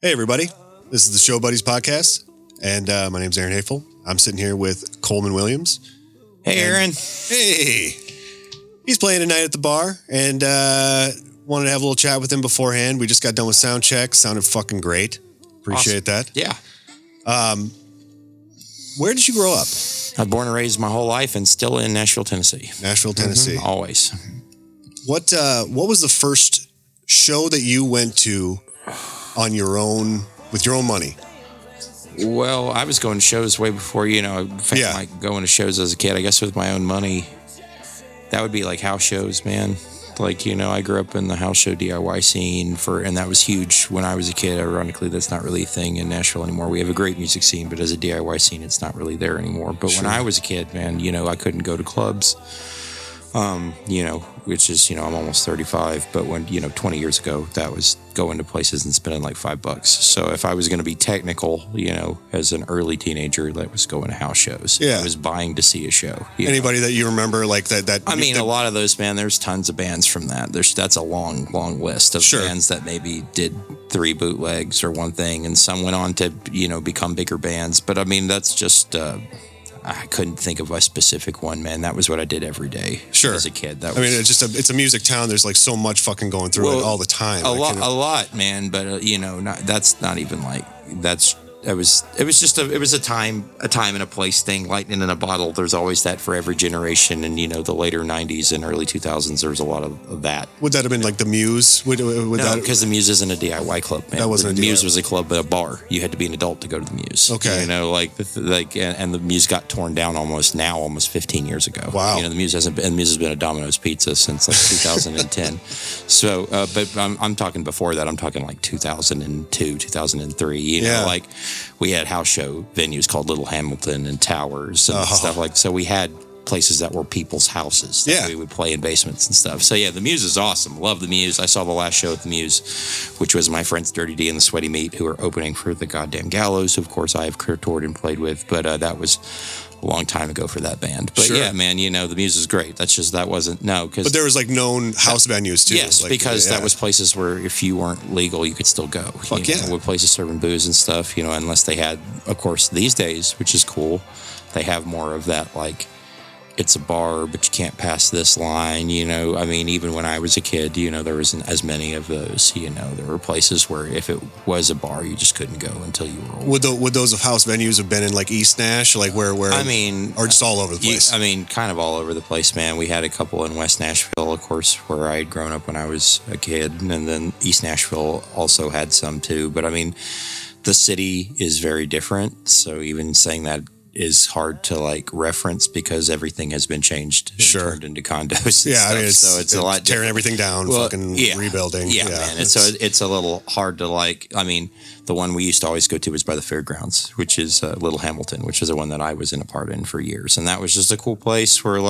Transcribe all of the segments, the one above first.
Hey, everybody. This is the Show Buddies podcast, and my name's Aaron Hafel. I'm sitting here with Coleman Williams. Hey, Aaron. Hey. He's playing tonight at the bar, and wanted to have a little chat with him beforehand. We just got done with sound check. Sounded fucking great. Appreciate that. Yeah. Where did you grow up? I was born and raised my whole life and still in Nashville, Tennessee. Nashville, Tennessee. Mm-hmm. Always. What was the first show that you went to on your own, with your own money? Well, I was going to shows way before, like going to shows as a kid, I guess with my own money. That would be like house shows, man. Like, I grew up in the house show DIY scene and that was huge when I was a kid. Ironically, that's not really a thing in Nashville anymore. We have a great music scene, but as a DIY scene, it's not really there anymore. But When I was a kid, man, I couldn't go to clubs, which is, I'm almost 35. But when, 20 years ago, that was going to places and spending like $5. So if I was going to be technical, as an early teenager, that was going to house shows. Yeah. I was buying to see a show. Anybody that you remember like that? A lot of those, man, there's tons of bands from that. That's a long, long list of bands that maybe did 3 bootlegs or one thing, and some went on to, become bigger bands. But that's just, I couldn't think of a specific one, man. That was what I did every day as a kid. It's a music town. There's like so much fucking going through it all the time. A lot, man. But that's not even like that's. It was a time and a place thing. Lightning in a bottle. There's always that for every generation, and the later '90s and early 2000s. There was a lot of that. Would that have been like the Muse? No, because the Muse isn't a DIY club, man. That wasn't the Muse was a club, a bar. You had to be an adult to go to the Muse. Okay, and the Muse got torn down almost 15 years ago. Wow. The Muse has been a Domino's Pizza since like 2010. So, but I'm talking before that. I'm talking like 2002, 2003. We had house show venues called Little Hamilton and Towers and stuff like. So we had places that were people's houses that we would play in basements and stuff. So yeah, the Muse is awesome. Love the Muse. I saw the last show at the Muse, which was my friends Dirty D and the Sweaty Meat, who are opening for the Goddamn Gallows, who of course I have toured and played with. But that was a long time ago for that band. But yeah, man, the Muse is great. But there was like known house venues too. Yes, because that was places where if you weren't legal, you could still go. With places serving booze and stuff, unless they had, of course, these days, which is cool, they have more of that, like, it's a bar, but you can't pass this line, even when I was a kid, there wasn't as many of those, there were places where if it was a bar, you just couldn't go until you were old. Would those of house venues have been in like East Nash, like where, or just all over the place? Kind of all over the place, man. We had a couple in West Nashville, of course, where I had grown up when I was a kid. And then East Nashville also had some too. But the city is very different. So even saying that is hard to like reference because everything has been changed and turned into condos. It's a lot tearing everything down, rebuilding. Yeah, man. And so it's a little hard to like. The one we used to always go to was by the fairgrounds, which is Little Hamilton, which is the one that I was in a part in for years, and that was just a cool place where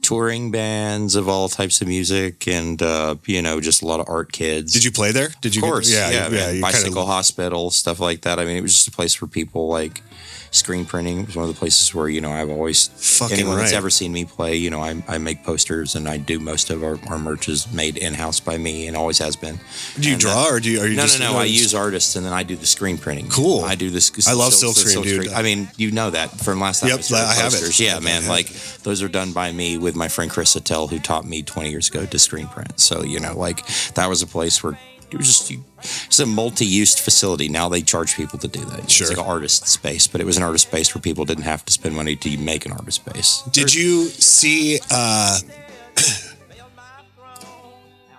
touring bands of all types of music and just a lot of art kids. Did you play there? Did you? Of course, yeah. Bicycle Hospital, stuff like that. It was just a place for people like. Screen printing was one of the places where, I've always, anyone that's ever seen me play, I make posters and I do most of our merch is made in-house by me and always has been. Do you draw or are you No, I use artists and then I do the screen printing. Cool. I do this. I love silk screen, dude. That from last time. Yep, I have it. Yeah, man. Those are done by me with my friend Chris Attell, who taught me 20 years ago to screen print. So, that was a place where it's a multi-use facility. Now they charge people to do that. It's like an artist space, but it was an artist space where people didn't have to spend money to make an artist space. Did you see,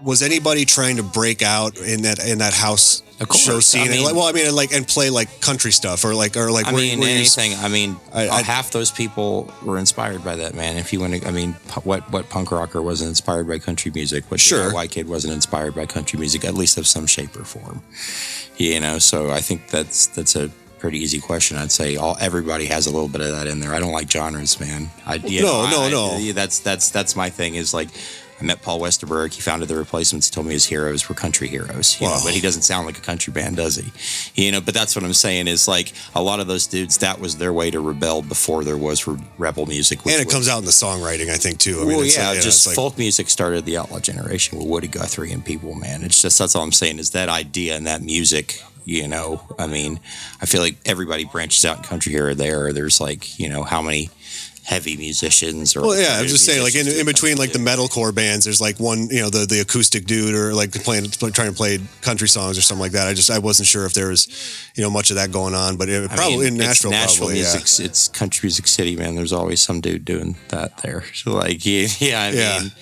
was anybody trying to break out in that house show scene? And play like country stuff or anything. Half those people were inspired by that, man. If you want to, what punk rocker wasn't inspired by country music? What white kid wasn't inspired by country music, at least of some shape or form? So I think that's a pretty easy question. I'd say everybody has a little bit of that in there. I don't like genres, man. No. Yeah, that's my thing. Is like I met Paul Westerberg. He founded the Replacements. He told me his heroes were country heroes. You know, but he doesn't sound like a country band, does he? You know, but that's what I'm saying is like a lot of those dudes, that was their way to rebel before there was rebel music. And it comes out in the songwriting, I think, too. I mean, just folk music started the outlaw generation with Woody Guthrie and people, man. It's just, that's all I'm saying is that idea and that music, you know, I mean, I feel like everybody branches out in country here or there. There's like, you know, how many heavy musicians or I'm just saying like in between like the metalcore bands there's like one, you know, the acoustic dude or like trying to play country songs or something like that. I wasn't sure if there was, you know, much of that going on, but probably in Nashville music, it's country music city, man. There's always some dude doing that there. So like I mean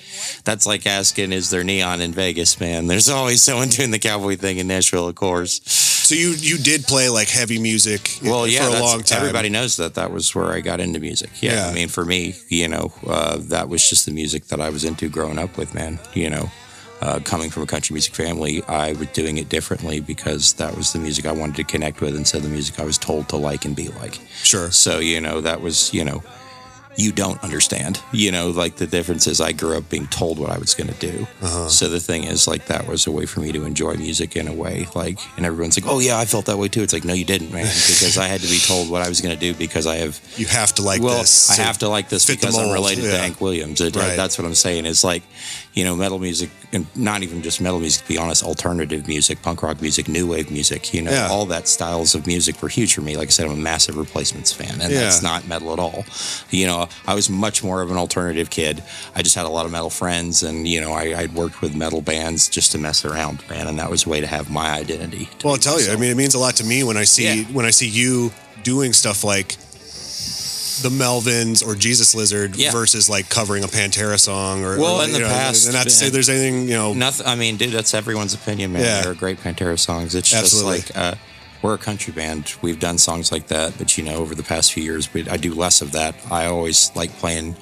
that's like asking, is there neon in Vegas, man? There's always someone doing the cowboy thing in Nashville, of course. So you did play like heavy music for a long time. Everybody knows that was where I got into music. Yeah. I mean, for me, you know, that was just the music that I was into growing up with, man. You know, coming from a country music family, I was doing it differently because that was the music I wanted to connect with instead of the music I was told to like and be like. Sure. So, you know, that was, you know, you don't understand, you know, like the difference is I grew up being told what I was going to do. So the thing is like, that was a way for me to enjoy music in a way, like, and everyone's like, oh yeah, I felt that way too. It's like, no, you didn't, man, because I had to be told what I was going to do because you have to like this. I have to like this because I'm related to Hank Williams. That's what I'm saying. It's like, you know, metal music, and not even just metal music, to be honest, alternative music, punk rock music, new wave music, you know, all that styles of music were huge for me. Like I said, I'm a massive Replacements fan, and that's not metal at all. You know, I was much more of an alternative kid. I just had a lot of metal friends, and, you know, I'd worked with metal bands just to mess around, man, and that was a way to have my identity. Well, I'll tell you, I mean, it means a lot to me when I see you doing stuff like the Melvins or Jesus Lizard versus like covering a Pantera song or in the past, and not to say there's anything, you know, nothing. I mean, dude, that's everyone's opinion, man. They're great Pantera songs. It's just like we're a country band. We've done songs like that, but, you know, over the past few years, I do less of that. I always like playing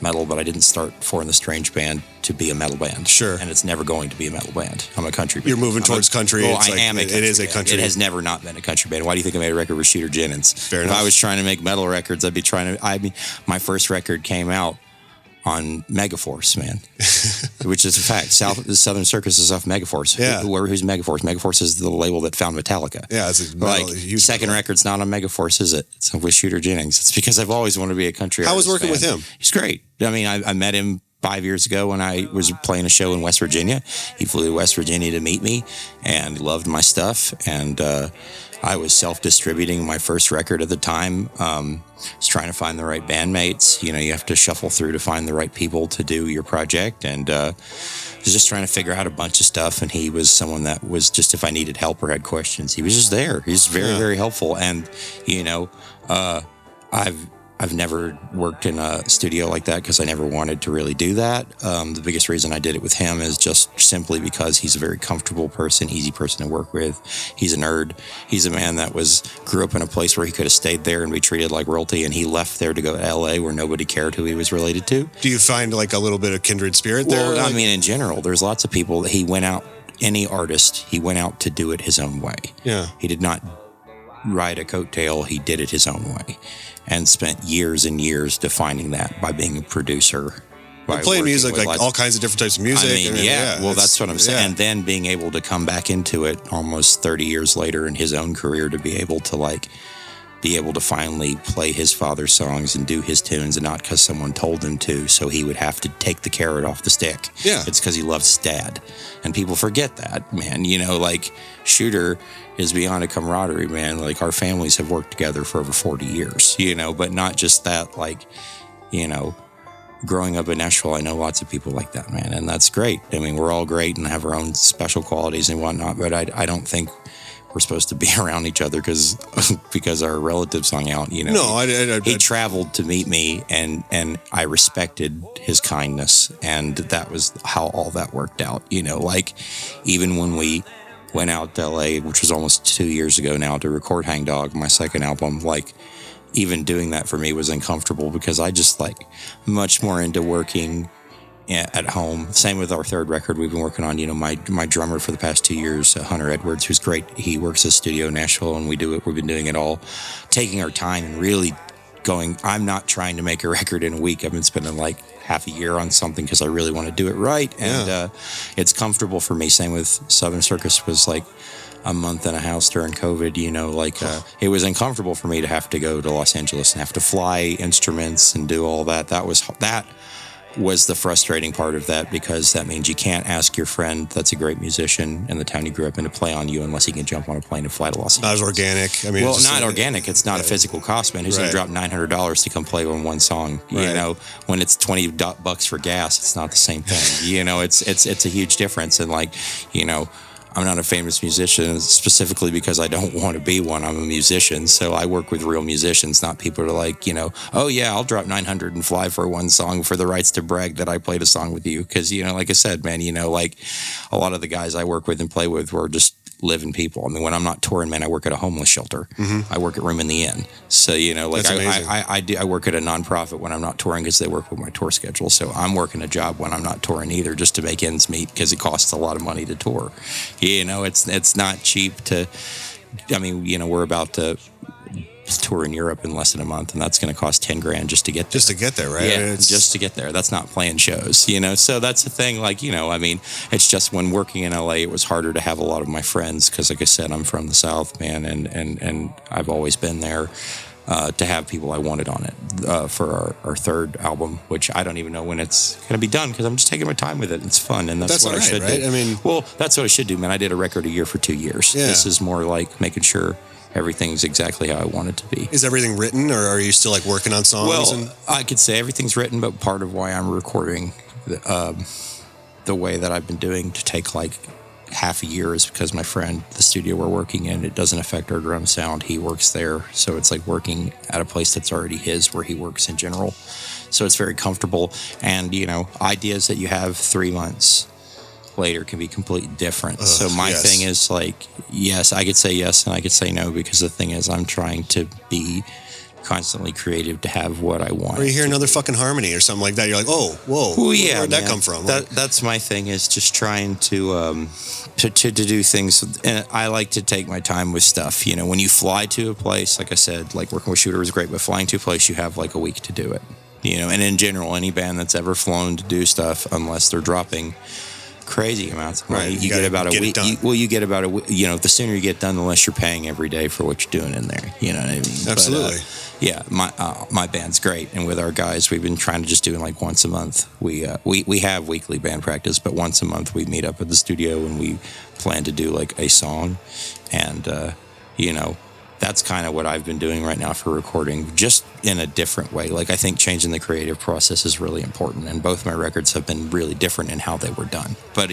metal, but I didn't start Four in the Strange band to be a metal band. Sure. And it's never going to be a metal band. I'm a country band. You're moving towards country. Well, I am a country band. It is a country band. It has never not been a country band. Why do you think I made a record with Shooter Jennings? Fair enough. If I was trying to make metal records, I'd be trying to, my first record came out on Megaforce, man, which is a fact. Southern Circus is off Megaforce. Yeah. Who's Megaforce? Megaforce is the label that found Metallica. Yeah, it's like second record's not on Megaforce, is it? It's with Shooter Jennings. It's because I've always wanted to be a country. How was working fan. with him? He's great. I mean, I met him 5 years ago when I was playing a show in West Virginia. He flew to West Virginia to meet me and loved my stuff. And I was self-distributing my first record at the time. Was trying to find the right bandmates. You know, you have to shuffle through to find the right people to do your project. And was just trying to figure out a bunch of stuff. And he was someone that was just, if I needed help or had questions, he was just there. He's very, very helpful. And, you know, I've never worked in a studio like that because I never wanted to really do that. The biggest reason I did it with him is just simply because he's a very comfortable person, easy person to work with. He's a nerd. He's a man that grew up in a place where he could have stayed there and be treated like royalty, and he left there to go to LA where nobody cared who he was related to. Do you find like a little bit of kindred spirit there? Well, I mean, in general, there's lots of people that he went out, any artist, he went out to do it his own way. Yeah. He did not ride a coattail. He did it his own way. And spent years and years defining that by being a producer. By playing music, like all kinds of different types of music. I mean, well, that's what I'm saying. Yeah. And then being able to come back into it almost 30 years later in his own career to be able to finally play his father's songs and do his tunes, and not because someone told him to, so he would have to take the carrot off the stick. Yeah. It's because he loves his dad. And people forget that, man. You know, like Shooter is beyond a camaraderie, man. Like, our families have worked together for over 40 years, you know, but not just that, like, you know, growing up in Nashville, I know lots of people like that, man. And that's great. I mean, we're all great and have our own special qualities and whatnot, but I don't think we're supposed to be around each other because our relatives hung out, you know. No, he traveled to meet me, and I respected his kindness, and that was how all that worked out, you know. Like, even when we went out to LA, which was almost 2 years ago now, to record Hang Dog, my second album, like, even doing that for me was uncomfortable because I just like much more into working at home. Same with our third record we've been working on. You know, my drummer for the past 2 years, Hunter Edwards, who's great. He works at Studio Nashville, and we've been doing it all, taking our time and really going. I'm not trying to make a record in a week. I've been spending like half a year on something because I really want to do it right. And it's comfortable for me. Same with Southern Circus was like a month in a house during COVID, it was uncomfortable for me to have to go to Los Angeles and have to fly instruments and do all that. That was the frustrating part of that, because that means you can't ask your friend that's a great musician in the town you grew up in to play on you unless he can jump on a plane and fly to Los Angeles. Not as organic. I mean, well, not organic. It's not a physical cost, man. Who's going to drop $900 to come play on one song? Right. When it's $20 for gas, it's not the same thing. It's a huge difference. And I'm not a famous musician specifically because I don't want to be one. I'm a musician, so I work with real musicians, not people who are like, oh yeah, I'll drop $900 and fly for one song for the rights to brag that I played a song with you. Because like I said, man, a lot of the guys I work with and play with were just living people. I mean, when I'm not touring, man, I work at a homeless shelter. Mm-hmm. I work at Room in the Inn. So I work at a nonprofit when I'm not touring because they work with my tour schedule. So I'm working a job when I'm not touring either, just to make ends meet, because it costs a lot of money to tour. It's not cheap to. I mean, we're about to tour in Europe in less than a month, and that's going to cost $10,000 just to get there. Just to get there, right? Yeah, just to get there. That's not playing shows, So that's the thing. I mean, it's just when working in LA, it was harder to have a lot of my friends because, like I said, I'm from the South, man, and I've always been there. To have people I wanted on it for our third album, which I don't even know when it's going to be done because I'm just taking my time with it. It's fun, and that's what I should do. I mean, that's what I should do, man. I did a record a year for 2 years. Yeah. This is more like making sure everything's exactly how I want it to be. Is everything written, or are you still working on songs? Well, I could say everything's written, but part of why I'm recording the way that I've been doing to take half a year is because my friend, the studio we're working in, it doesn't affect our drum sound. He works there, so it's like working at a place that's already his, where he works in general. So it's very comfortable, and ideas that you have 3 months later can be completely different. So my thing is yes, I could say yes and I could say no, because the thing is I'm trying to be constantly creative to have what I want. Or you hear another fucking harmony or something like that, you're like, oh, whoa, where'd that come from? That's my thing, is just trying to do things. And I like to take my time with stuff. When you fly to a place, like I said, working with Shooter is great, but flying to a place, you have a week to do it. And in general, any band that's ever flown to do stuff, unless they're dropping crazy amounts of money, you get about a week. You get about a week. The sooner you get done, the less you're paying every day for what you're doing in there. You know what I mean? Absolutely. My band's great, and with our guys, we've been trying to just do it once a month. We have weekly band practice, but once a month we meet up at the studio and we plan to do a song, and that's kind of what I've been doing right now for recording, just in a different way. I think changing the creative process is really important, and both my records have been really different in how they were done. But,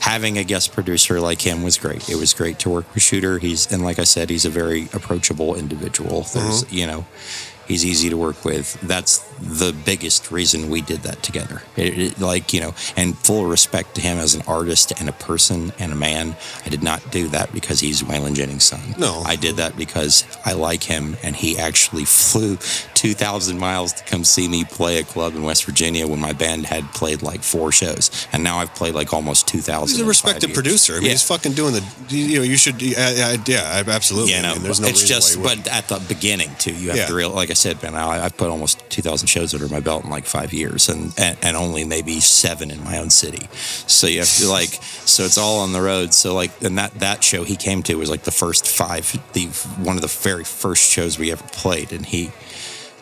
having a guest producer like him was great. It was great to work with Shooter. And like I said, he's a very approachable individual. There's, he's easy to work with. That's the biggest reason we did that together. And full respect to him as an artist and a person and a man. I did not do that because he's Waylon Jennings' son. No. I did that because I like him, and he actually flew 2,000 miles to come see me play a club in West Virginia when my band had played 4 shows. And now I've played almost 2,000. He's a respected producer. I mean, he's fucking doing you should, absolutely. There's no reason why you wouldn't. But at the beginning, too, you have to realize, like I said, man, I've put almost 2,000 shows under my belt in 5 years, and only maybe 7 in my own city. So you have to so it's all on the road. So and that show he came to was the first 5, one of the very first shows we ever played, and he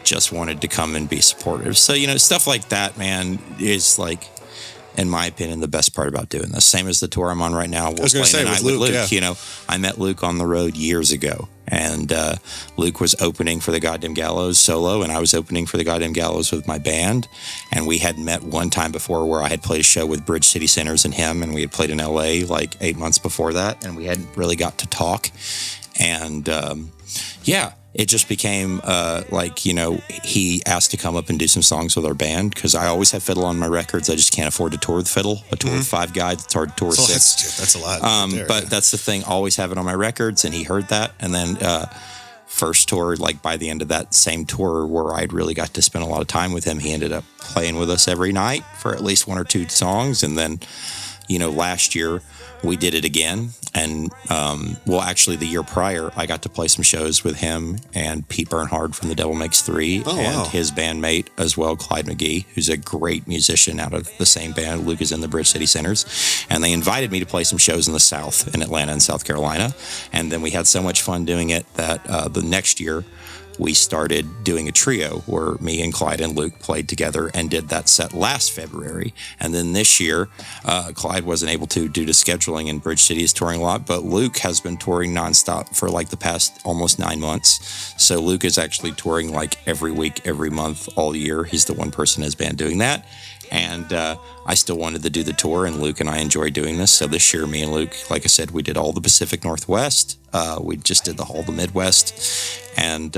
just wanted to come and be supportive. So stuff like that, man, is in my opinion, the best part about doing this. Same as the tour I'm on right now. I was going to say with Luke. Yeah. I met Luke on the road years ago, and Luke was opening for the Goddamn Gallows solo, and I was opening for the Goddamn Gallows with my band. And we had met one time before where I had played a show with Bridge City Sinners and him, and we had played in LA 8 months before that, and we hadn't really got to talk. And it just became he asked to come up and do some songs with our band, because I always have fiddle on my records. I just can't afford to tour with fiddle. I tour with 5 guys. It's hard to tour with 6. That's a lot. That's the thing. Always have it on my records, and he heard that. And then first tour, by the end of that same tour where I'd really got to spend a lot of time with him, he ended up playing with us every night for at least 1 or 2 songs. And then, last year we did it again. And, actually, the year prior, I got to play some shows with him and Pete Bernhard from The Devil Makes Three his bandmate as well, Clyde McGee, who's a great musician out of the same band. Luke is in the Bridge City Centers. And they invited me to play some shows in the South, in Atlanta and South Carolina. And then we had so much fun doing it that the next year, we started doing a trio where me and Clyde and Luke played together and did that set last February. And then this year, Clyde wasn't able to due to scheduling, and Bridge City is touring a lot, but Luke has been touring nonstop for like the past almost 9 months. So Luke is actually touring like every week, every month, all year. He's the one person in his band doing that. And I still wanted to do the tour, and Luke and I enjoy doing this. So this year, me and Luke, like I said, we did all the Pacific Northwest. We just did all the Midwest. And,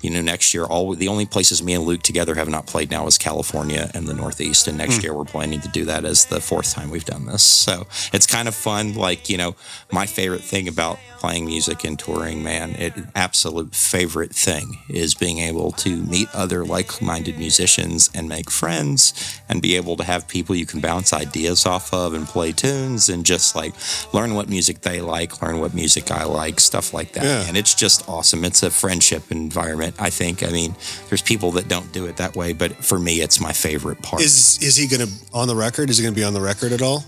next year, the only places me and Luke together have not played now is California and the Northeast. And next year, we're planning to do that as the 4th time we've done this. So it's kind of fun. Like, my favorite thing about playing music and touring, man, absolute favorite thing is being able to meet other like-minded musicians and make friends and be able to have people you can bounce ideas off of and play tunes and just like learn what music they like, learn what music I like, stuff like that. Yeah. And it's just awesome. It's a friendship environment, I think. I mean, there's people that don't do it that way, but for me, it's my favorite part. Is he going to on the record? Is he going to be on the record at all?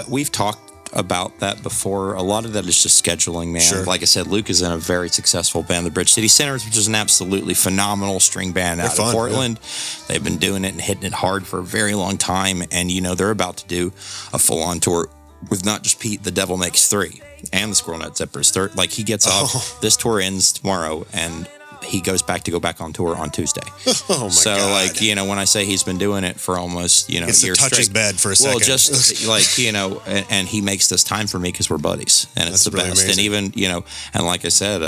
We've talked about that before. A lot of that is just scheduling, man. Sure. Like I said, Luke is in a very successful band, the Bridge City Centers, which is an absolutely phenomenal string band out of Portland. Yeah. They've been doing it and hitting it hard for a very long time. And, they're about to do a full-on tour with not just Pete, The Devil Makes Three, and the Squirrel Nut Zippers. Like, he gets off, this tour ends tomorrow, and he goes back on tour on Tuesday. Oh my so, God. like, when I say he's been doing it for almost, it's years to touch straight. his bed for a second. Well, just like, and he makes this time for me because we're buddies, and it's the really best. Amazing. And even, and like I said,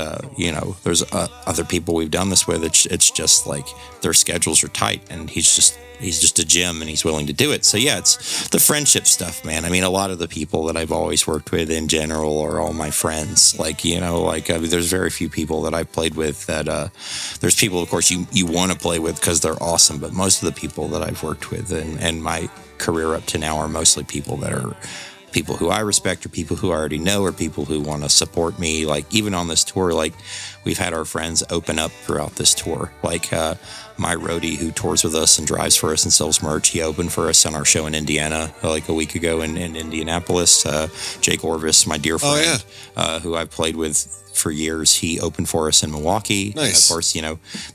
there's other people we've done this with. It's just like their schedules are tight, and he's just a gem, and he's willing to do it. So yeah, it's the friendship stuff, man. I mean, a lot of the people that I've always worked with in general are all my friends. Like, there's very few people that I've played with that, there's people, of course, you want to play with because they're awesome, but most of the people that I've worked with and my career up to now are mostly people that are people who I respect or people who I already know or people who want to support me. Like, even on this tour, like, we've had our friends open up throughout this tour. Like, my roadie who tours with us and drives for us and sells merch, he opened for us on our show in Indiana like a week ago in Indianapolis. Jake Orvis, my dear friend, who I've played with for years, he opened for us in Milwaukee. Nice. And of course,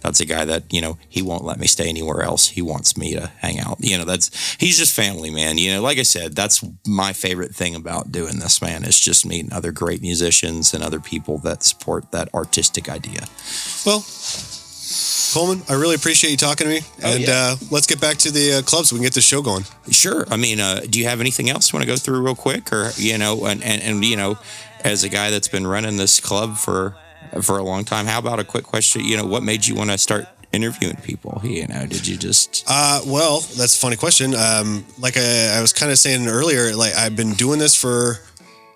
that's a guy that, he won't let me stay anywhere else. He wants me to hang out. He's just family, man. Like I said, that's my favorite thing about doing this, man, is just meeting other great musicians and other people that support that artistic idea. Well, Coleman, I really appreciate you talking to me. Let's get back to the club so we can get this show going. Sure. I mean, do you have anything else you want to go through real quick? Or, as a guy that's been running this club for a long time, how about a quick question? What made you want to start interviewing people? Did you just... Well, that's a funny question. Like I was kind of saying earlier, like I've been doing this for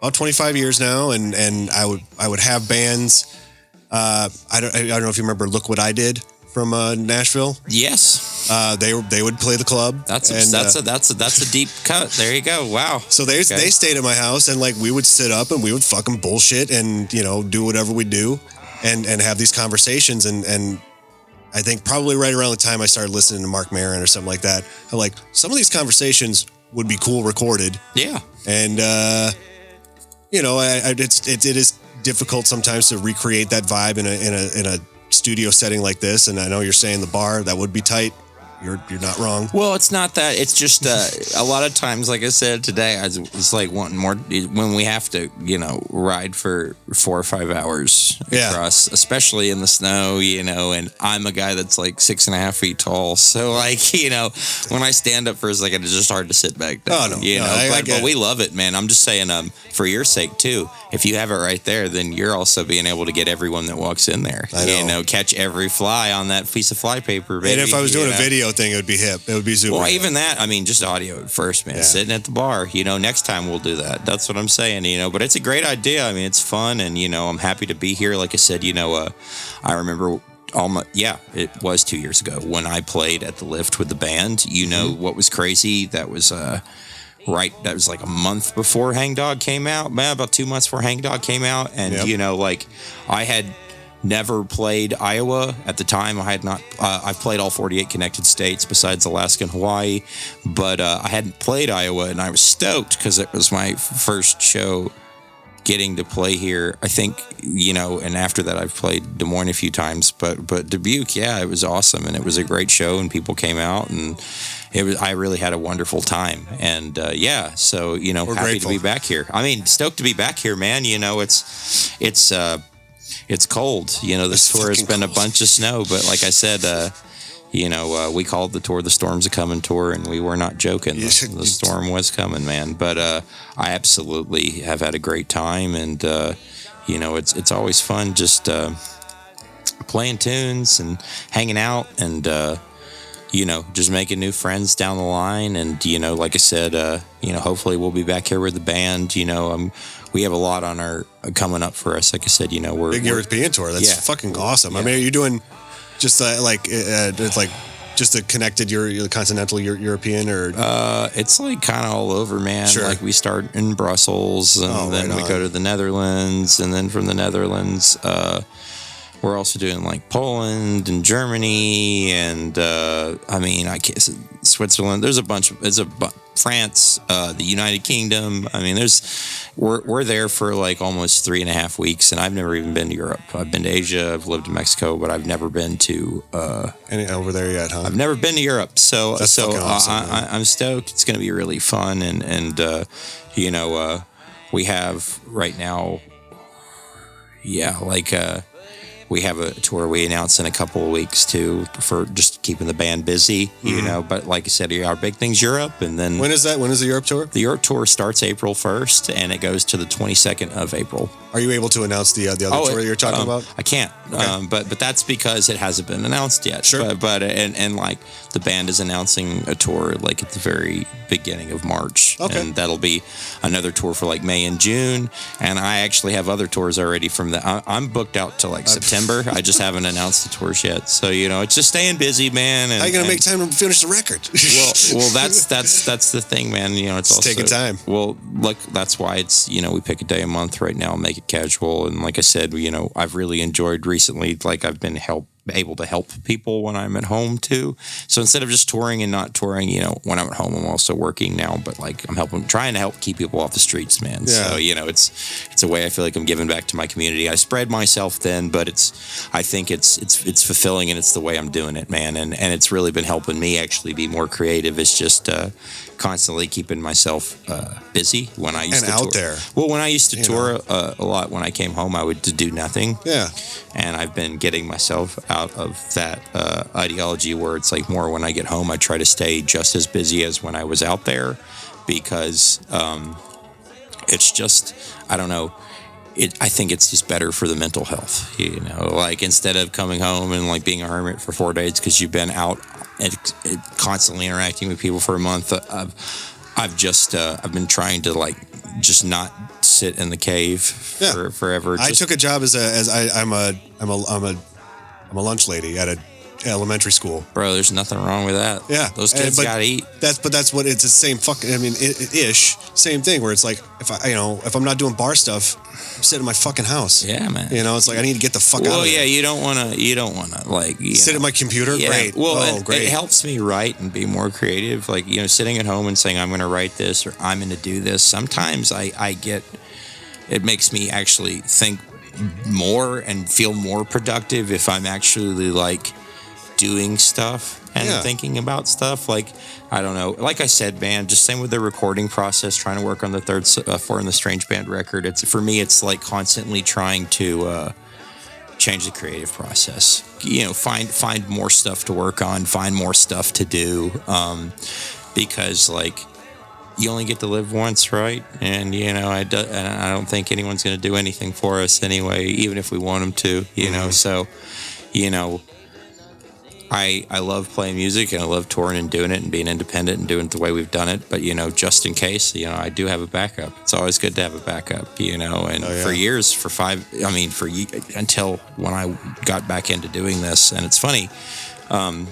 about 25 years now, and I would have bands. I don't know if you remember Look What I Did from Nashville. Yes. They would play the club. That's a deep cut. There you go. Wow. So they stayed at my house, and like we would sit up and we would fucking bullshit and do whatever we do, and have these conversations. And I think probably right around the time I started listening to Mark Maron or something like that, I'm like, some of these conversations would be cool recorded. Yeah. And it is difficult sometimes to recreate that vibe in a studio setting like this. And I know you're saying the bar, that would be tight. You're not wrong. Well, it's not that. It's just a lot of times, like I said today, it's like wanting more when we have to, ride for 4 or 5 hours across, especially in the snow, and I'm a guy that's like 6.5 feet tall. So like, when I stand up for a second, it's just hard to sit back down. Oh, no. But we love it, man. I'm just saying, for your sake too, if you have it right there, then you're also being able to get everyone that walks in there. I know. Catch every fly on that piece of flypaper, baby. And if I was doing a video thing, it would be hip. It would be super. Well, hip. even that, I mean, just audio at first, man. Yeah. Sitting at the bar, next time we'll do that. That's what I'm saying, But it's a great idea. I mean, it's fun, and I'm happy to be here. Like I said, I remember it was 2 years ago when I played at the Lift with the band. What was crazy? That was that was like a month before Hangdog came out, about 2 months before Hangdog came out. And, like I had never played Iowa at the time. I had not, I've played all 48 connected states besides Alaska and Hawaii, but I hadn't played Iowa, and I was stoked because it was my first show getting to play here. I think, and after that I've played Des Moines a few times, but Dubuque, it was awesome, and it was a great show, and people came out, and I really had a wonderful time. And so We're happy grateful to be back here. I mean, stoked to be back here, man. It's cold. This tour has been cold. A bunch of snow, but like I said, we called the tour the Storm's a Coming tour, and we were not joking. The storm was coming, man. But I absolutely have had a great time, and it's always fun just playing tunes and hanging out, and just making new friends down the line. And like I said, hopefully we'll be back here with the band. We have a lot on our coming up for us. Like I said, we're big European tour. That's fucking awesome. Yeah. I mean, are you doing just it's like just a connected continental European, or it's like kind of all over, man. Sure. Like we start in Brussels, and then we go to the Netherlands, and then from the Netherlands, we're also doing like Poland and Germany, and Switzerland. There's a bunch of France, the United Kingdom. I mean, we're there for like almost 3.5 weeks, and I've never even been to Europe. I've been to Asia, I've lived in Mexico, but I've never been to any over there yet, huh? I've never been to Europe, so that's awesome, I'm stoked. It's going to be really fun, and we have right now, we have a tour we announce in a couple of weeks too, for just keeping the band busy, but like I said, our big thing's Europe. And then when is that? When is the Europe tour? The Europe tour starts April 1st, and it goes to the 22nd of April. Are you able to announce the other tour you're talking about? I can't, okay. But that's because it hasn't been announced yet. Sure. But like the band is announcing a tour like at the very beginning of March. Okay. And that'll be another tour for like May and June. And I actually have other tours already from that. I'm booked out to like September. I just haven't announced the tours yet. So, it's just staying busy, man. And, how are you going to make time to finish the record? well, that's the thing, man. It's also taking time. Well, look, that's why it's, we pick a day a month right now and make it casual. And like I said, I've really enjoyed recently, like I've been able to help people when I'm at home too. So instead of just touring and not touring, when I'm at home, I'm also working now, but like I'm trying to help keep people off the streets, man. Yeah. So, it's a way I feel like I'm giving back to my community. I spread myself thin, but I think it's fulfilling, and it's the way I'm doing it, man. And it's really been helping me actually be more creative. It's just, constantly keeping myself busy when I used to tour. Out there. Well, when I used to tour a lot, when I came home, I would do nothing. Yeah. And I've been getting myself out of that ideology where it's like more when I get home, I try to stay just as busy as when I was out there, because it's just, I don't know. I think it's just better for the mental health, like instead of coming home and like being a hermit for 4 days because you've been out and constantly interacting with people for a month. I've been trying to like just not sit in the cave for forever. I took a job I'm a lunch lady at a elementary school. Bro, there's nothing wrong with that. Yeah. Those kids gotta eat. That's what it's the same fucking, same thing where it's like, if I'm not doing bar stuff, I'm sitting in my fucking house. Yeah, man. It's like, I need to get the fuck out of there. Well, yeah, you don't want to like, sit at my computer? Yeah. Great. Well, great. It helps me write and be more creative. Like, sitting at home and saying, I'm going to write this or I'm going to do this. Sometimes it makes me actually think more and feel more productive if I'm actually like doing stuff and thinking about stuff. Like, I don't know, like I said, man, just same with the recording process, trying to work on the third Four in the Strange Band record. For me, it's like constantly trying to change the creative process, find more stuff to work on, find more stuff to do, because like you only get to live once, right? And I don't think anyone's going to do anything for us anyway, even if we want them to, so I love playing music, and I love touring and doing it and being independent and doing it the way we've done it. But, just in case, I do have a backup. It's always good to have a backup, and for years, until when I got back into doing this. And it's funny,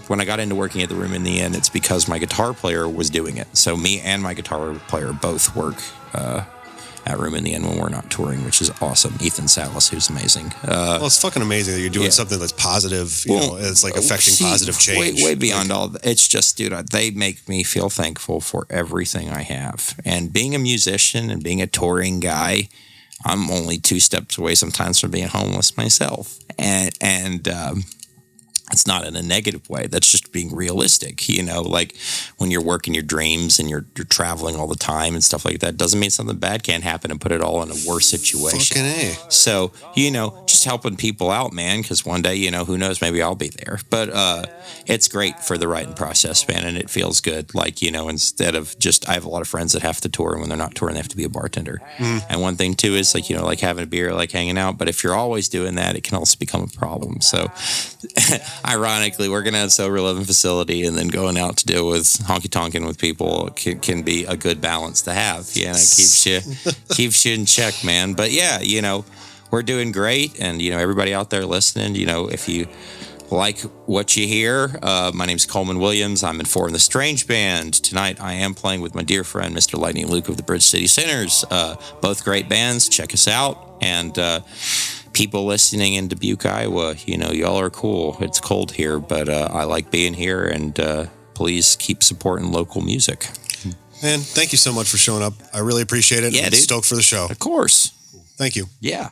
when I got into working at the Room in the Inn, it's because my guitar player was doing it. So me and my guitar player both work at Room in the Inn when we're not touring, which is awesome. Ethan Salas, who's amazing. Well, it's fucking amazing that you're doing something that's positive. You know, it's like affecting positive change. Way beyond all. It's just, dude, they make me feel thankful for everything I have. And being a musician and being a touring guy, I'm only 2 steps away sometimes from being homeless myself. And it's not in a negative way. That's just being realistic. You know, like when you're working your dreams and you're traveling all the time and stuff like that, doesn't mean something bad can't happen and put it all in a worse situation. Fucking A. So, you know, just helping people out, man, because one day, you know, who knows, maybe I'll be there. But it's great for the writing process, man, and it feels good. Like, you know, instead of just, I have a lot of friends that have to tour, and when they're not touring, they have to be a bartender. And one thing, too, is like, you know, like having a beer, like hanging out. But if you're always doing that, it can also become a problem. So, ironically, working at a sober living facility and then going out to deal with honky tonkin with people can be a good balance to have. You know, keeps you in check, man. But yeah, you know, we're doing great, and you know, everybody out there listening, you know, if you like what you hear, my name's Coleman Williams. I'm in Four in the Strange Band. Tonight I am playing with my dear friend Mr. Lightning Luke of the Bridge City Sinners. Both great bands. Check us out. And people listening in Dubuque, Iowa, you know, y'all are cool. It's cold here, but I like being here, and please keep supporting local music. Man, thank you so much for showing up. I really appreciate it. Yeah, I'm dude. stoked for the show. Of course. Thank you. Yeah.